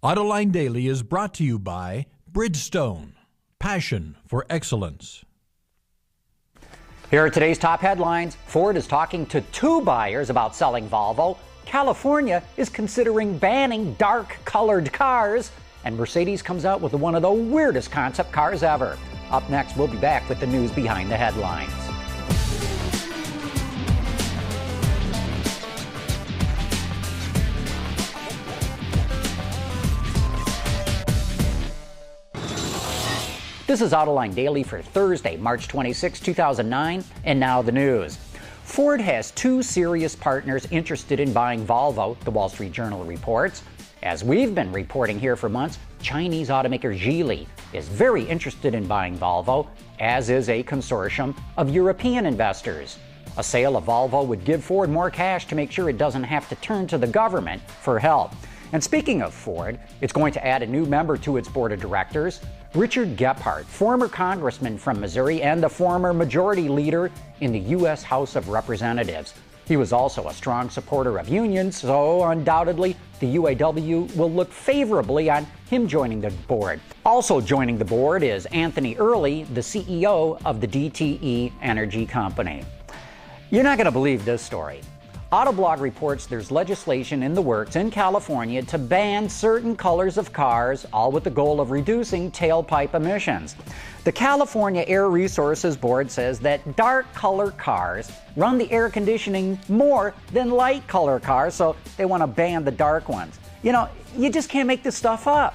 Autoline Daily is brought to you by Bridgestone, passion for excellence. Here are today's top headlines. Ford is talking to 2 buyers about selling Volvo. California is considering banning dark-colored cars. And Mercedes comes out with one of the weirdest concept cars ever. Up next, we'll be back with the news behind the headlines. This is Autoline Daily for Thursday, March 26, 2009, and now the news. Ford has 2 serious partners interested in buying Volvo, the Wall Street Journal reports. As we've been reporting here for months, Chinese automaker Geely is very interested in buying Volvo, as is a consortium of European investors. A sale of Volvo would give Ford more cash to make sure it doesn't have to turn to the government for help. And speaking of Ford, it's going to add a new member to its board of directors. Richard Gephardt, former congressman from Missouri and the former majority leader in the U.S. House of Representatives. He was also a strong supporter of unions, so undoubtedly the UAW will look favorably on him joining the board. Also joining the board is Anthony Early, the CEO of the DTE Energy Company. You're not going to believe this story. Autoblog reports there's legislation in the works in California to ban certain colors of cars, all with the goal of reducing tailpipe emissions. The California Air Resources Board says that dark color cars run the air conditioning more than light color cars, so they want to ban the dark ones. You know, you just can't make this stuff up.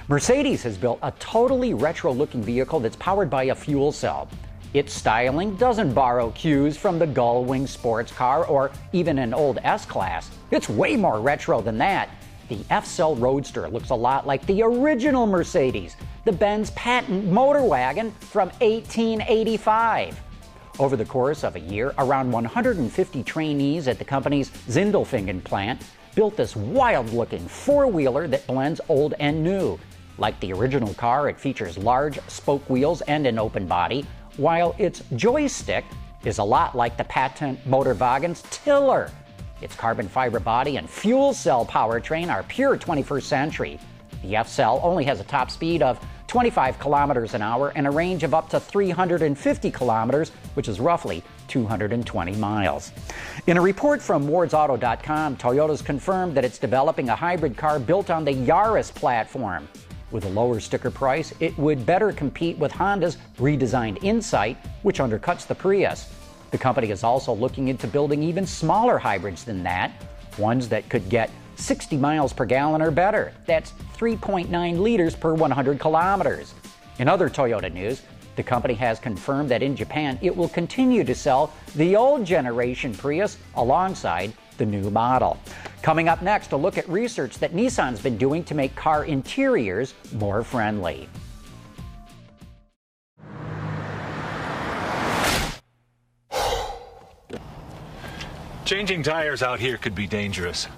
Mercedes has built a totally retro-looking vehicle that's powered by a fuel cell. Its styling doesn't borrow cues from the gull-wing sports car or even an old S-Class. It's way more retro than that. The FCell Roadster looks a lot like the original Mercedes, the Benz patent motor wagon from 1885. Over the course of a year, around 150 trainees at the company's Sindelfingen plant built this wild-looking 4-wheeler that blends old and new. Like the original car, it features large spoke wheels and an open body, while its joystick is a lot like the patent Motorwagen's tiller. Its carbon fiber body and fuel cell powertrain are pure 21st century. The FCell only has a top speed of 25 kilometers an hour and a range of up to 350 kilometers, which is roughly 220 miles. In a report from wardsauto.com, Toyota's confirmed that it's developing a hybrid car built on the Yaris platform. With a lower sticker price, it would better compete with Honda's redesigned Insight, which undercuts the Prius. The company is also looking into building even smaller hybrids than that, ones that could get 60 miles per gallon or better. That's 3.9 liters per 100 kilometers. In other Toyota news, the company has confirmed that in Japan it will continue to sell the old generation Prius alongside the new model. Coming up next, a look at research that Nissan's been doing to make car interiors more friendly. Changing tires out here could be dangerous,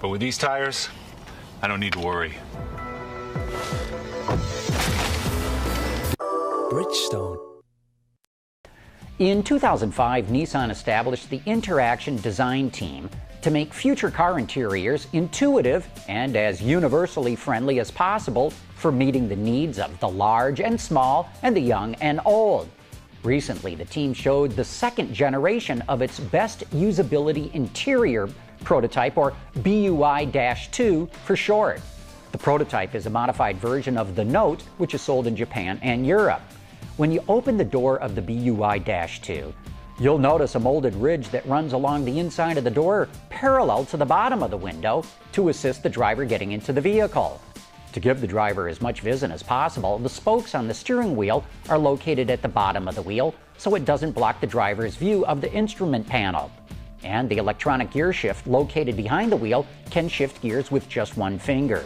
but with these tires, I don't need to worry. Bridgestone. In 2005, Nissan established the Interaction Design Team to make future car interiors intuitive and as universally friendly as possible for meeting the needs of the large and small and the young and old. Recently, the team showed the 2nd generation of its best usability interior prototype, or BUI-2 for short. The prototype is a modified version of the Note, which is sold in Japan and Europe. When you open the door of the BUI-2, you'll notice a molded ridge that runs along the inside of the door parallel to the bottom of the window to assist the driver getting into the vehicle. To give the driver as much vision as possible, the spokes on the steering wheel are located at the bottom of the wheel so it doesn't block the driver's view of the instrument panel. And the electronic gear shift located behind the wheel can shift gears with just one finger.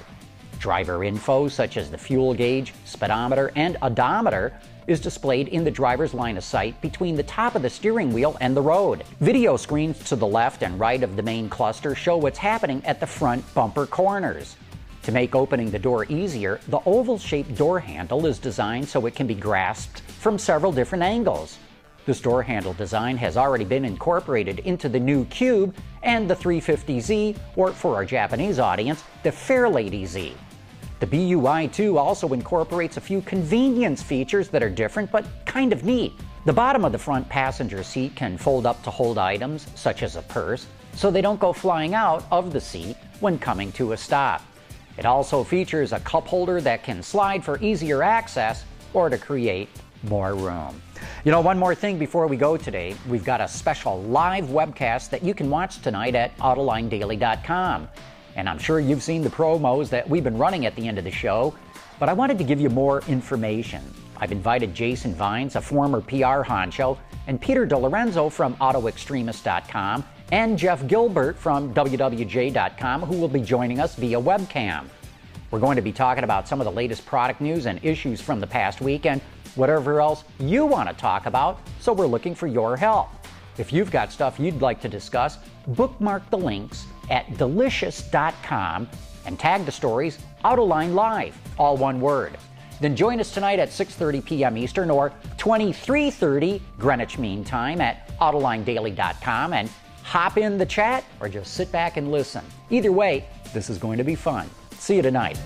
Driver info such as the fuel gauge, speedometer, and odometer is displayed in the driver's line of sight between the top of the steering wheel and the road. Video screens to the left and right of the main cluster show what's happening at the front bumper corners. To make opening the door easier, the oval-shaped door handle is designed so it can be grasped from several different angles. This door handle design has already been incorporated into the new Cube and the 350Z, or for our Japanese audience, the Fairlady Z. The BUI2 also incorporates a few convenience features that are different but kind of neat. The bottom of the front passenger seat can fold up to hold items, such as a purse, so they don't go flying out of the seat when coming to a stop. It also features a cup holder that can slide for easier access or to create more room. You know, one more thing before we go today. We've got a special live webcast that you can watch tonight at AutolineDaily.com. And I'm sure you've seen the promos that we've been running at the end of the show, but I wanted to give you more information. I've invited Jason Vines, a former PR honcho, and Peter DeLorenzo from AutoExtremist.com, and Jeff Gilbert from WWJ.com, who will be joining us via webcam. We're going to be talking about some of the latest product news and issues from the past week and whatever else you want to talk about, so we're looking for your help. If you've got stuff you'd like to discuss, bookmark the links at delicious.com and tag the stories Autoline Live, all one word. Then join us tonight at 6:30 p.m. Eastern or 23:30 Greenwich Mean Time at AutolineDaily.com and hop in the chat or just sit back and listen. Either way, this is going to be fun. See you tonight.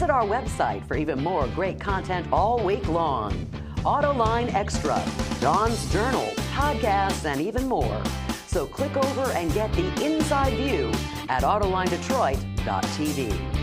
Visit our website for even more great content all week long. Autoline Extra, Dawn's Journal, podcasts, and even more. So click over and get the inside view at AutolineDetroit.tv.